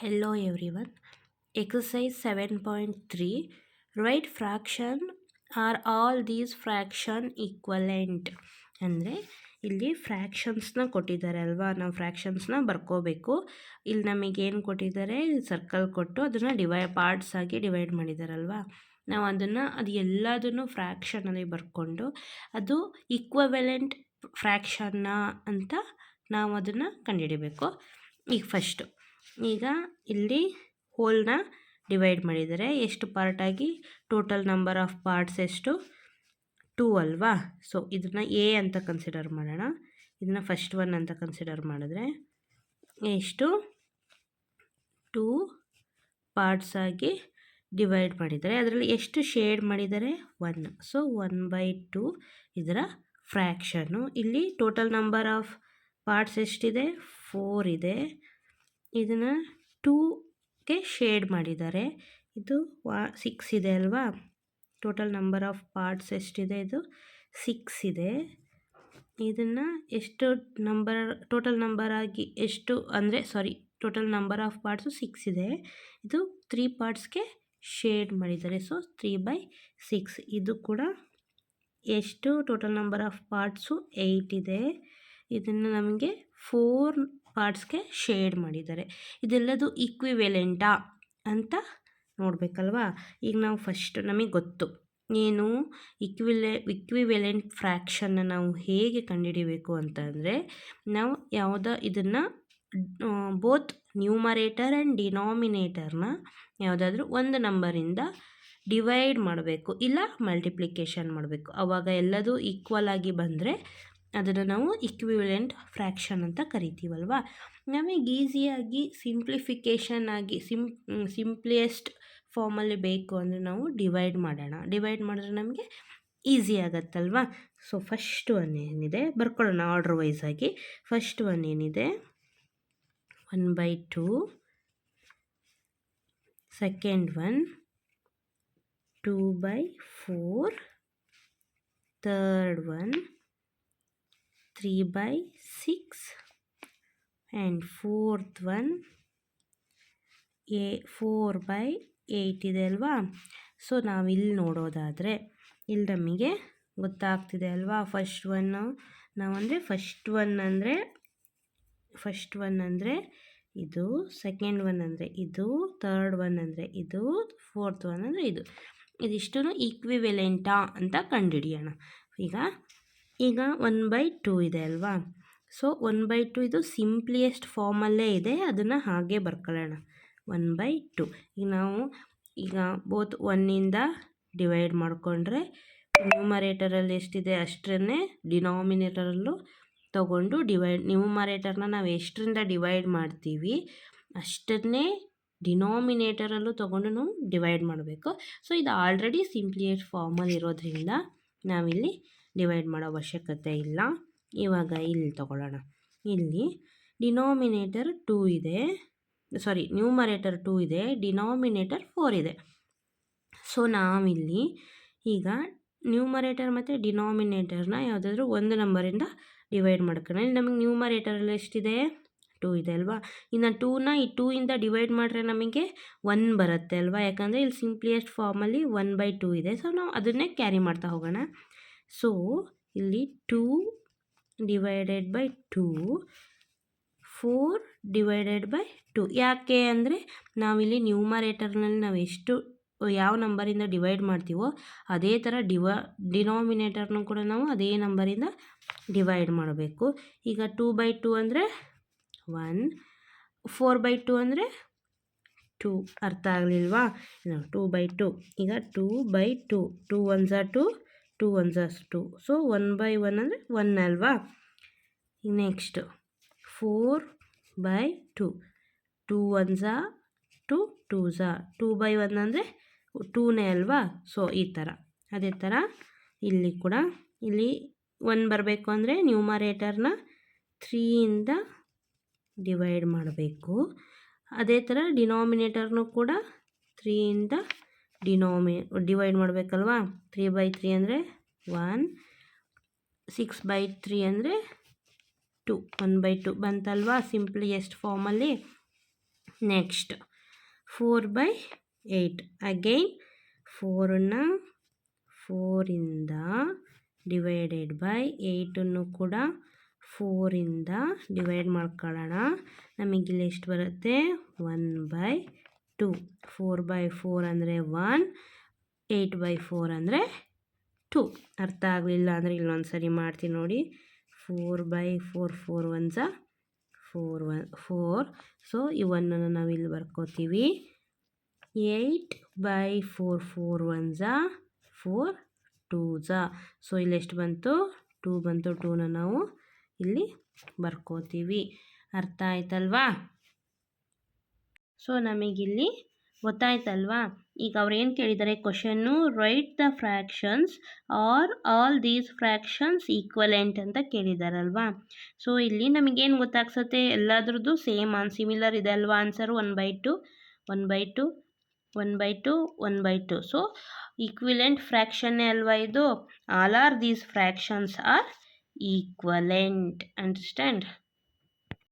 Hello everyone. Exercise 7.3. Write fraction. Are all these fraction equivalent? ಅಂದರೆ ಇಲ್ಲಿ ಫ್ರ್ಯಾಕ್ಷನ್ಸ್ನ ಕೊಟ್ಟಿದ್ದಾರೆ ಅಲ್ವಾ, ನಾವು ಫ್ರ್ಯಾಕ್ಷನ್ಸ್ನ ಬರ್ಕೋಬೇಕು. ಇಲ್ಲಿ ನಮಗೇನು ಕೊಟ್ಟಿದ್ದಾರೆ, ಸರ್ಕಲ್ ಕೊಟ್ಟು ಅದನ್ನು ಪಾರ್ಟ್ಸ್ ಆಗಿ ಡಿವೈಡ್ ಮಾಡಿದಾರಲ್ವಾ, ನಾವು ಅದು ಎಲ್ಲದನ್ನು ಫ್ರ್ಯಾಕ್ಷನಲ್ಲಿ ಬರ್ಕೊಂಡು ಅದು ಈಕ್ವವೆಲೆಂಟ್ ಫ್ರ್ಯಾಕ್ಷನ್ನ ಅಂತ ನಾವು ಅದನ್ನು ಕಂಡುಹಿಡಿಬೇಕು. ಈಗ ಇಲ್ಲಿ ಹೋಲ್ನ ಡಿವೈಡ್ ಮಾಡಿದ್ದಾರೆ. ಎಷ್ಟು ಪಾರ್ಟಾಗಿ? ಟೋಟಲ್ ನಂಬರ್ ಆಫ್ ಪಾರ್ಟ್ಸ್ ಎಷ್ಟು? 2 ಅಲ್ವಾ. ಸೊ ಇದನ್ನು ಎ ಅಂತ ಕನ್ಸಿಡರ್ ಮಾಡೋಣ. ಇದನ್ನು ಫಸ್ಟ್ ಒನ್ ಅಂತ ಕನ್ಸಿಡರ್ ಮಾಡಿದ್ರೆ ಎಷ್ಟು? 2 ಪಾರ್ಟ್ಸ್ ಆಗಿ ಡಿವೈಡ್ ಮಾಡಿದ್ದಾರೆ. ಅದರಲ್ಲಿ ಎಷ್ಟು ಶೇಡ್ ಮಾಡಿದ್ದಾರೆ? 1. ಸೊ 1/2 ಇದರ ಫ್ರ್ಯಾಕ್ಷನ್ನು. ಇಲ್ಲಿ ಟೋಟಲ್ ನಂಬರ್ ಆಫ್ ಪಾರ್ಟ್ಸ್ ಎಷ್ಟಿದೆ? 4 ಇದೆ. ಇದನ್ನು 2ಗೆ ಶೇಡ್ ಮಾಡಿದ್ದಾರೆ. ಇದು 6 ಇದೆ ಅಲ್ವಾ. ಟೋಟಲ್ ನಂಬರ್ ಆಫ್ ಪಾರ್ಟ್ಸ್ ಎಷ್ಟಿದೆ? ಇದು 6 ಇದೆ. ಇದನ್ನು ಎಷ್ಟು ಟೋಟಲ್ ನಂಬರ್ ಆಗಿ ಎಷ್ಟು ಅಂದರೆ ಟೋಟಲ್ ನಂಬರ್ ಆಫ್ ಪಾರ್ಟ್ಸು 6 ಇದೆ. ಇದು 3 ಪಾರ್ಟ್ಸ್ಗೆ ಶೇಡ್ ಮಾಡಿದ್ದಾರೆ. ಸೊ 3/6. ಇದು ಕೂಡ ಎಷ್ಟು? ಟೋಟಲ್ ನಂಬರ್ ಆಫ್ ಪಾರ್ಟ್ಸು 8 ಇದೆ. ಇದನ್ನು ನಮಗೆ 4 ಪಾರ್ಟ್ಸ್ಗೆ ಶೇಡ್ ಮಾಡಿದ್ದಾರೆ. ಇದೆಲ್ಲದು ಈಕ್ವಿವೆಲೆಂಟಾ ಅಂತ ನೋಡಬೇಕಲ್ವಾ. ಈಗ ನಾವು ಫಸ್ಟ್ ನಮಗೆ ಗೊತ್ತು ಏನು ಈಕ್ವಿವೆಲೆಂಟ್ ಫ್ರ್ಯಾಕ್ಷನ್ನ ನಾವು ಹೇಗೆ ಕಂಡುಹಿಡಿಬೇಕು ಅಂತಂದರೆ, ನಾವು ಇದನ್ನು ಬೋತ್ ನ್ಯೂಮರೇಟರ್ ಆ್ಯಂಡ್ ಡಿನಾಮಿನೇಟರ್ನ ಯಾವುದಾದ್ರೂ ಒಂದು ನಂಬರಿಂದ ಡಿವೈಡ್ ಮಾಡಬೇಕು, ಇಲ್ಲ ಮಲ್ಟಿಪ್ಲಿಕೇಶನ್ ಮಾಡಬೇಕು. ಆವಾಗ ಎಲ್ಲದೂ ಈಕ್ವಲ್ ಆಗಿ ಬಂದರೆ ಅದನ್ನು ನಾವು ಈಕ್ವಿವೆಲೆಂಟ್ ಫ್ರ್ಯಾಕ್ಷನ್ ಅಂತ ಕರಿತೀವಲ್ವ. ನಮಗೆ ಈಸಿಯಾಗಿ ಸಿಂಪ್ಲಿಫಿಕೇಷನ್ ಆಗಿ ಸಿಂಪ್ಲಿಯೆಸ್ಟ್ ಫಾರ್ಮಲ್ಲಿ ಬೇಕು ಅಂದರೆ ನಾವು ಡಿವೈಡ್ ಮಾಡೋಣ. ಡಿವೈಡ್ ಮಾಡಿದ್ರೆ ನಮಗೆ ಈಸಿ ಆಗುತ್ತಲ್ವ. ಸೊ ಫಸ್ಟ್ ಒನ್ ಏನಿದೆ ಬರ್ಕೊಳ್ಳೋಣ ಆರ್ಡ್ರ್ ವೈಸ್ ಆಗಿ. ಫಸ್ಟ್ ಒನ್ ಏನಿದೆ? 1/2. Second one 2/4. Third one 3/6 and fourth one 4/8 ಇದೆ ಅಲ್ವಾ. ಸೊ ನಾವಿಲ್ಲಿ ನೋಡೋದಾದರೆ ಇಲ್ಲಿ ನಮಗೆ ಗೊತ್ತಾಗ್ತಿದೆ ಅಲ್ವಾ. ಫಸ್ಟ್ ಒನ್ ಅಂದರೆ ಇದು, ಸೆಕೆಂಡ್ ಒನ್ ಅಂದರೆ ಇದು, ಥರ್ಡ್ ಒನ್ ಅಂದರೆ ಇದು, ಫೋರ್ತ್ ಒನ್ ಅಂದರೆ ಇದಿಷ್ಟು ಈಕ್ವಿವೆಲೆಂಟಾ ಅಂತ ಕಂಡುಹಿಡಿಯೋಣ. ಈಗ 1/2 ಇದೆ ಅಲ್ವಾ. ಸೊ 1/2 ಇದು ಸಿಂಪ್ಲಿಯೆಸ್ಟ್ ಫಾರ್ಮಲ್ಲೇ ಇದೆ, ಅದನ್ನು ಹಾಗೆ ಬರ್ಕೊಳ್ಳೋಣ 1/2. ಈಗ ಬೋತ್ 1ಇಂದ ಡಿವೈಡ್ ಮಾಡಿಕೊಂಡ್ರೆ ನ್ಯೂಮರೇಟರಲ್ಲಿ ಎಷ್ಟಿದೆ ಅಷ್ಟರನ್ನೇ ಡಿನಾಮಿನೇಟರಲ್ಲೂ ತಗೊಂಡು ನ್ಯೂಮರೇಟರ್ನ ನಾವು ಎಷ್ಟರಿಂದ ಡಿವೈಡ್ ಮಾಡ್ತೀವಿ ಅಷ್ಟನ್ನೇ ಡಿನಾಮಿನೇಟರಲ್ಲೂ ತೊಗೊಂಡು ನಾವು ಡಿವೈಡ್ ಮಾಡಬೇಕು. ಸೊ ಇದು ಆಲ್ರೆಡಿ ಸಿಂಪ್ಲಿಯೆಸ್ಟ್ ಫಾರ್ಮಲ್ಲಿ ಇರೋದ್ರಿಂದ ನಾವಿಲ್ಲಿ ಡಿವೈಡ್ ಮಾಡೋ ಅವಶ್ಯಕತೆ ಇಲ್ಲ. ಇವಾಗ ಇಲ್ಲಿ ತಗೊಳ್ಳೋಣ. ಇಲ್ಲಿ ನ್ಯೂಮರೇಟರ್ 2 ಇದೆ, ಡಿನಾಮಿನೇಟರ್ 4 ಇದೆ. ಸೊ ನಾವಿಲ್ಲಿ ಈಗ ನ್ಯೂಮರೇಟರ್ ಮತ್ತು ಡಿನಾಮಿನೇಟರ್ನ ಯಾವುದಾದ್ರೂ ಒಂದು ನಂಬರಿಂದ ಡಿವೈಡ್ ಮಾಡ್ಕೊಳ್ಳೋಣ. ಇಲ್ಲಿ ನಮಗೆ ನ್ಯೂಮರೇಟರಲ್ಲಿ ಎಷ್ಟಿದೆ? 2 ಇದೆ ಅಲ್ವಾ. ಇನ್ನು 2ನ ಈ 2ಇಂದ ಡಿವೈಡ್ ಮಾಡಿದ್ರೆ ನಮಗೆ 1 ಬರುತ್ತೆ ಅಲ್ವಾ, ಯಾಕಂದರೆ ಇಲ್ಲಿ ಸಿಂಪ್ಲಿಯೆಸ್ಟ್ ಫಾರ್ಮಲ್ಲಿ 1/2 ಇದೆ. ಸೊ ನಾವು ಅದನ್ನೇ ಕ್ಯಾರಿ ಮಾಡ್ತಾ ಹೋಗೋಣ. ಸೊ ಇಲ್ಲಿ 2 / 2, 4 / 2. ಯಾಕೆ ಅಂದರೆ ನಾವಿಲ್ಲಿ ನ್ಯೂಮರೇಟರ್ನಲ್ಲಿ ನಾವು ಯಾವ ನಂಬರಿಂದ ಡಿವೈಡ್ ಮಾಡ್ತೀವೋ ಅದೇ ಥರ ಡಿನಾಮಿನೇಟರ್ನೂ ಕೂಡ ನಾವು ಅದೇ ನಂಬರಿಂದ ಡಿವೈಡ್ ಮಾಡಬೇಕು. ಈಗ 2/2 ಅಂದರೆ 1, 4/2 ಅಂದರೆ 2. ಅರ್ಥ ಆಗಲಿಲ್ವಾ? 2/2. ಈಗ 2/2, 2 1s are 2, 2 1s are 2. So 1/1 ಅಂದರೆ 1 ಅಲ್ವಾ. Next 4/2, 2 1s are 2, 2s are 2/1 ಅಂದರೆ 2ನೇ ಅಲ್ವಾ. ಸೊ ಈ ಥರ ಅದೇ ಥರ ಇಲ್ಲಿ ಕೂಡ ಇಲ್ಲಿ 1 ಬರಬೇಕು ಅಂದರೆ ನ್ಯೂಮರೇಟರ್ನ 3ಇಂದ ಡಿವೈಡ್ ಮಾಡಬೇಕು. ಅದೇ ಥರ ಡಿನಾಮಿನೇಟರ್ನೂ ಕೂಡ 3ಇಂದ ಡಿವೈಡ್ ಮಾಡಬೇಕಲ್ವಾ. 3/3 ಅಂದರೆ 1, 6/3 ಅಂದರೆ 2, 1/2 ಬಂತಲ್ವಾ ಸಿಂಪ್ಲಿಯೆಸ್ಟ್ ಫಾರ್ಮಲ್ಲಿ. ನೆಕ್ಸ್ಟ್ 4/8 ಅಗೈನ್ 4ನ 4ಇಂದ ಡಿವೈಡೆಡ್ ಬೈ 8ಅನ್ನು ಕೂಡ 4ಇಂದ ಡಿವೈಡ್ ಮಾಡ್ಕೊಳ್ಳೋಣ. ನಮಗಿಲ್ಲಿ ಎಷ್ಟು ಬರುತ್ತೆ 1/2. 4/4 ಅಂದರೆ 1, 8/4 ಅಂದರೆ 2. ಅರ್ಥ ಆಗಲಿಲ್ಲ ಅಂದರೆ ಇಲ್ಲೊಂದು ಸರಿ ಮಾಡ್ತೀನಿ ನೋಡಿ. 4/4 4 1s 4. ಸೊ ಇವನ್ನನ್ನು ನಾವಿಲ್ಲಿ ಬರ್ಕೋತೀವಿ. 8/4 4 1s 4 2s. ಸೊ ಇಲ್ಲಿ ಎಷ್ಟು ಬಂತು 2 ಬಂತು. 2ನ ನಾವು ಇಲ್ಲಿ ಬರ್ಕೋತೀವಿ. ಅರ್ಥ ಆಯ್ತಲ್ವಾ? ಸೊ ನಮಗಿಲ್ಲಿ ಗೊತ್ತಾಯ್ತಲ್ವಾ? ಈಗ ಅವ್ರು ಏನು ಕೇಳಿದ್ದಾರೆ question, right the fractions are all these fractions equivalent ಅಂತ ಕೇಳಿದಾರಲ್ವಾ. ಸೊ ಇಲ್ಲಿ ನಮಗೇನು ಗೊತ್ತಾಗ್ಸುತ್ತೆ, ಎಲ್ಲದ್ರದ್ದು ಸೇಮ್ ಸಿಮಿಲರ್ ಇದೆ ಅಲ್ವಾ ಆನ್ಸರು. 1/2 1/2 1/2 1/2. ಸೊ ಈಕ್ವಿಲೆಂಟ್ ಫ್ರ್ಯಾಕ್ಷನ್ನೇ ಅಲ್ವಾ ಇದು. All are these fractions are equivalent. Understand?